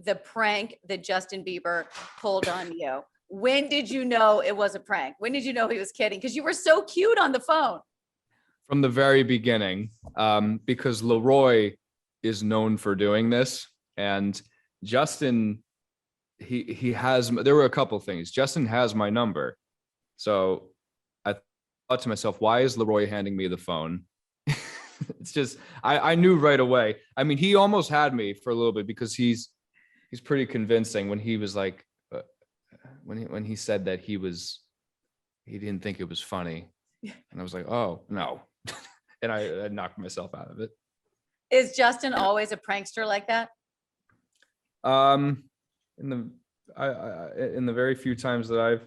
the prank that Justin Bieber pulled on you? When did you know it was a prank? When did you know he was kidding? Because you were so cute on the phone. From the very beginning, because Leroy is known for doing this, and Justin, he has. There were a couple things. Justin has my number, so I thought to myself, why is Leroy handing me the phone? It's just I knew right away. I mean, he almost had me for a little bit because he's pretty convincing when he was like when he said that he didn't think it was funny, and I was like, oh no. And I knocked myself out of it. Is Justin always a prankster like that? In the very few times that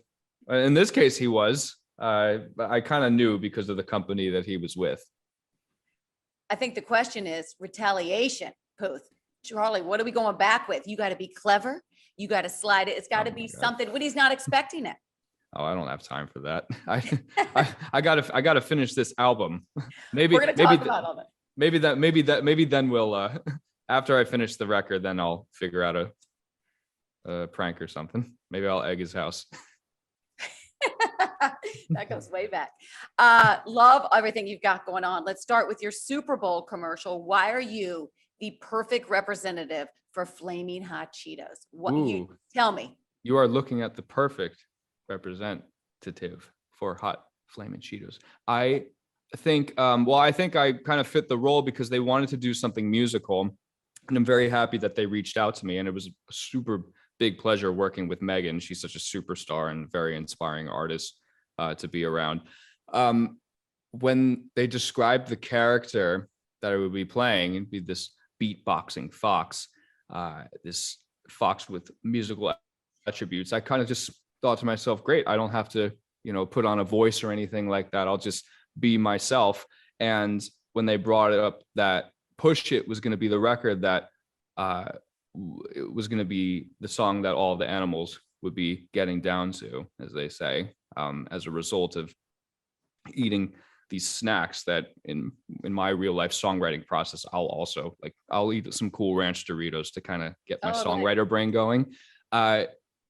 in this case he was, but I kind of knew because of the company that he was with. I think the question is retaliation, Puth. Charlie, what are we going back with? You got to be clever. You got to slide it. It's got to be something when he's not expecting it. Oh, I don't have time for that. I gotta finish this album. Maybe we're gonna talk about all that. Maybe then we'll after I finish the record, then I'll figure out a prank or something. Maybe I'll egg his house. That goes way back. Love everything you've got going on. Let's start with your Super Bowl commercial. Why are you the perfect representative for Flaming Hot Cheetos? You tell me. You are looking at the perfect representative for Hot Flaming Cheetos. I think I kind of fit the role because they wanted to do something musical, and I'm very happy that they reached out to me, and it was a super big pleasure working with Megan. She's such a superstar and very inspiring artist to be around. When they described the character that I would be playing, it'd be this beatboxing fox, this fox with musical attributes. I kind of just thought to myself, great, I don't have to, put on a voice or anything like that. I'll just be myself. And when they brought it up that Push It was going to be the record that it was going to be the song that all the animals would be getting down to, as they say, as a result of eating these snacks that in my real life songwriting process, I'll eat some Cool Ranch Doritos to kind of get my songwriter brain going.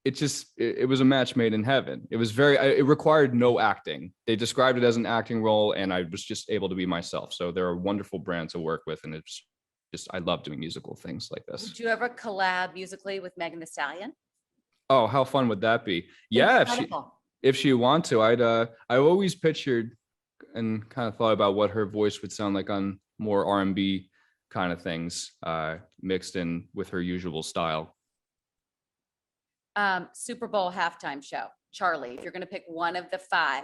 It was a match made in heaven. It required no acting. They described it as an acting role, and I was just able to be myself. So they're a wonderful brand to work with, and it's just, I love doing musical things like this. Would you ever collab musically with Megan Thee Stallion? Oh, how fun would that be? Yeah, if she want to, I always pictured and kind of thought about what her voice would sound like on more R&B kind of things, mixed in with her usual style. Super Bowl halftime show. Charlie, if you're going to pick one of the 5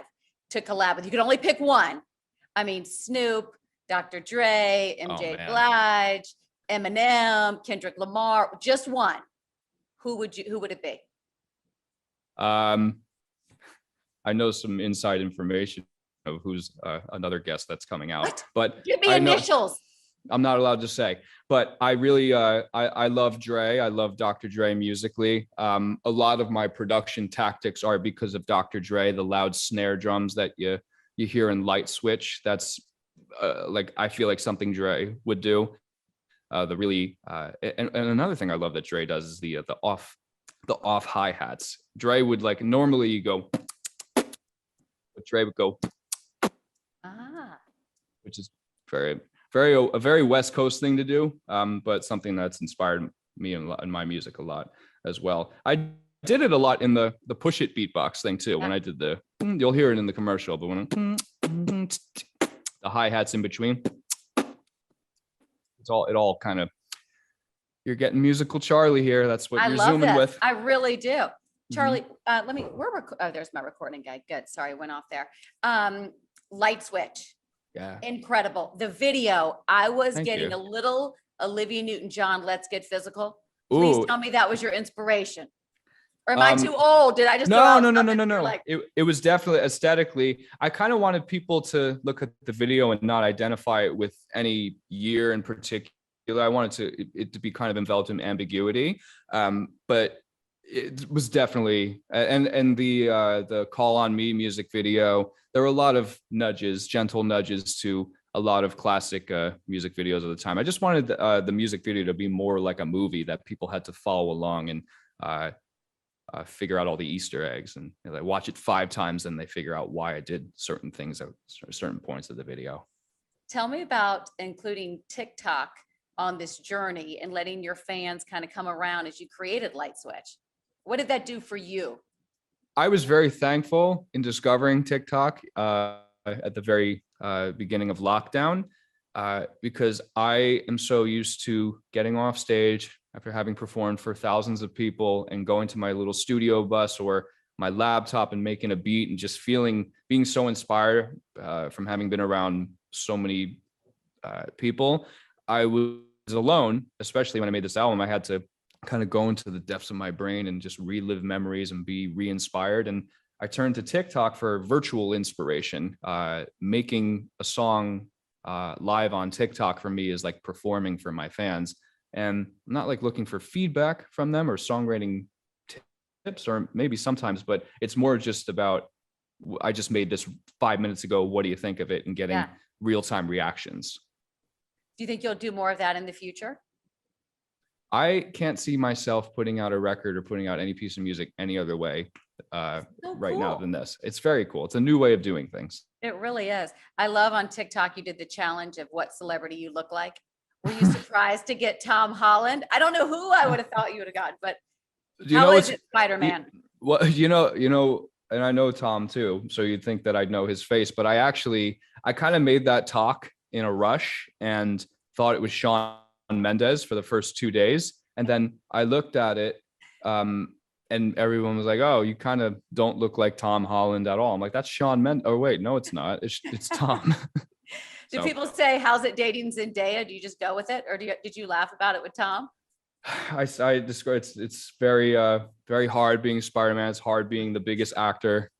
to collab with, you can only pick one. I mean, Snoop, Dr. Dre, MJ Blige, Eminem, Kendrick Lamar, just one. Who would it be? I know some inside information of who's another guest that's coming out. What? But give me initials. I'm not allowed to say, but I really, I love Dre. I love Dr. Dre musically. A lot of my production tactics are because of Dr. Dre, the loud snare drums that you hear in Light Switch. That's I feel like something Dre would do. And another thing I love that Dre does is the off hi-hats. Dre would normally you go, but Dre would go, which is a very West Coast thing to do, but something that's inspired me in my music a lot as well. I did it a lot in the Push It beatbox thing too. When I did you'll hear it in the commercial, but when the hi-hats in between, it all kind of, you're getting musical Charlie here. That's what you're zooming with. I really do. Charlie, there's my recording guy. Good. Sorry, went off there. Light Switch. Yeah. Incredible. The video, I was getting a little Olivia Newton-John, Let's Get Physical. Please tell me that was your inspiration. Or am I too old? Did I just No. It was definitely aesthetically. I kind of wanted people to look at the video and not identify it with any year in particular. I wanted it to be kind of enveloped in ambiguity. But it was definitely, and the Call on Me music video, there were a lot of gentle nudges to a lot of classic music videos of the time. I just wanted the music video to be more like a movie that people had to follow along and figure out all the Easter eggs, and they watch it 5 times and they figure out why I did certain things at certain points of the video. Tell me about including TikTok on this journey and letting your fans kind of come around as you created Light Switch. What did that do for you? I was very thankful in discovering TikTok at the very beginning of lockdown because I am so used to getting off stage after having performed for thousands of people and going to my little studio bus or my laptop and making a beat and just being so inspired from having been around so many people. I was alone, especially when I made this album. I had to kind of go into the depths of my brain and just relive memories and be re-inspired. And I turned to TikTok for virtual inspiration. Making a song live on TikTok for me is like performing for my fans. And I'm not like looking for feedback from them or songwriting tips, or maybe sometimes, but it's more just about, I just made this 5 minutes ago. What do you think of it? And getting real-time reactions. Do you think you'll do more of that in the future? I can't see myself putting out a record or putting out any piece of music any other way right now than this. It's very cool. It's a new way of doing things. It really is. I love on TikTok, you did the challenge of what celebrity you look like. Were you surprised to get Tom Holland? I don't know who I would have thought you would have gotten, but how is it Spider-Man? Well, you know, and I know Tom too, so you'd think that I'd know his face, but I kind of made that talk in a rush and thought it was Shawn Mendes for the first 2 days. And then I looked at it and everyone was like, oh, you kind of don't look like Tom Holland at all. I'm like, that's Shawn Mendes. Oh, wait, no, it's not. It's Tom. Do people say, how's it dating Zendaya? Do you just go with it? Or did you laugh about it with Tom? I describe it's very, very hard being Spider-Man. It's hard being the biggest actor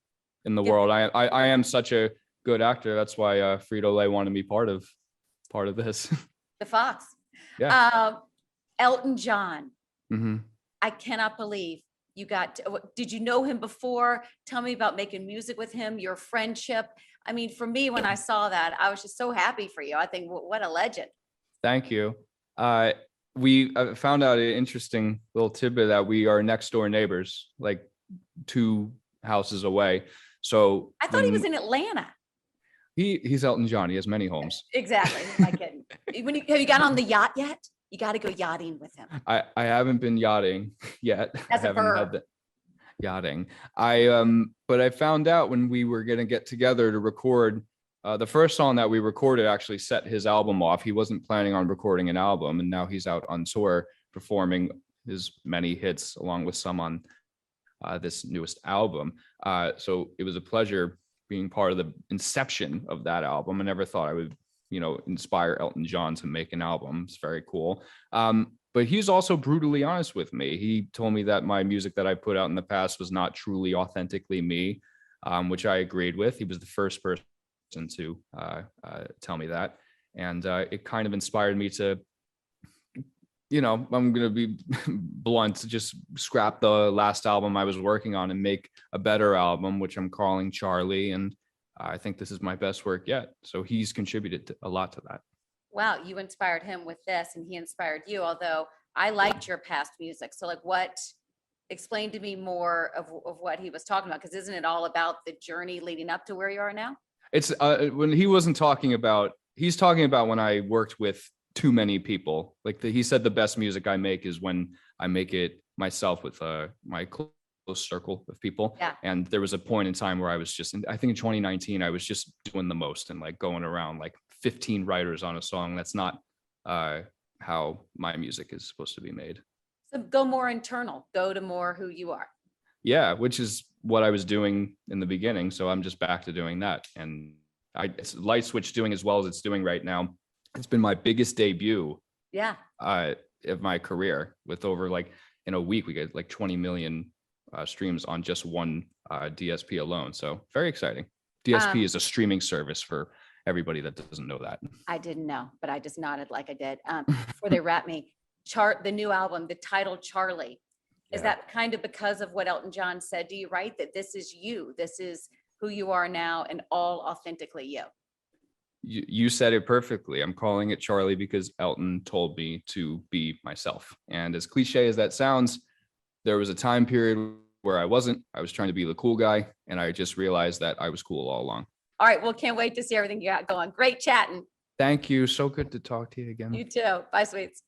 in the world. I am such a good actor. That's why Frito-Lay wanted me part of this. The Fox. Yeah. Elton John. Mm-hmm. I cannot believe did you know him before? Tell me about making music with him, your friendship. I mean, for me, when I saw that, I was just so happy for you. I think, what a legend. Thank you. We found out an interesting little tidbit that we are next door neighbors, like 2 houses away. So I thought he was in Atlanta. He's Elton John. He has many homes. Exactly. Am I kidding? Have you got on the yacht yet? You got to go yachting with him. I haven't been yachting yet. That's I haven't had the yachting. But I found out when we were gonna get together to record the first song that we recorded actually set his album off. He wasn't planning on recording an album, and now he's out on tour performing his many hits along with some on this newest album. So it was a pleasure being part of the inception of that album. I never thought I would, inspire Elton John to make an album. It's very cool. But he's also brutally honest with me. He told me that my music that I put out in the past was not truly authentically me, which I agreed with. He was the first person to tell me that. And it kind of inspired me to, I'm going to be blunt, to just scrap the last album I was working on and make a better album, which I'm calling Charlie. And I think this is my best work yet. So he's contributed a lot to that. Wow, you inspired him with this and he inspired you, although I liked your past music. So explain to me more of what he was talking about, because isn't it all about the journey leading up to where you are now? It's when he wasn't talking about, he's talking about when I worked with too many people. He said the best music I make is when I make it myself with my close circle of people. Yeah. And there was a point in time where I was I think in 2019, I was just doing the most and going around 15 writers on a song. That's not how my music is supposed to be made. So go more internal, go to more who you are. Yeah, which is what I was doing in the beginning. So I'm just back to doing that. And it's Light Switch doing as well as it's doing right now. It's been my biggest debut of my career, with over in a week, we get 20 million streams on just one DSP alone. So very exciting. DSP is a streaming service for everybody that doesn't know that. I didn't know, but I just nodded like I did. Before they wrap me, the new album, the title Charlie, is that kind of because of what Elton John said? Do you write that this is you, this is who you are now and all authentically you? You said it perfectly. I'm calling it Charlie because Elton told me to be myself. And as cliche as that sounds, there was a time period where I wasn't. I was trying to be the cool guy, and I just realized that I was cool all along. All right. Well, can't wait to see everything you got going. Great chatting. Thank you. So good to talk to you again. You too. Bye, sweets.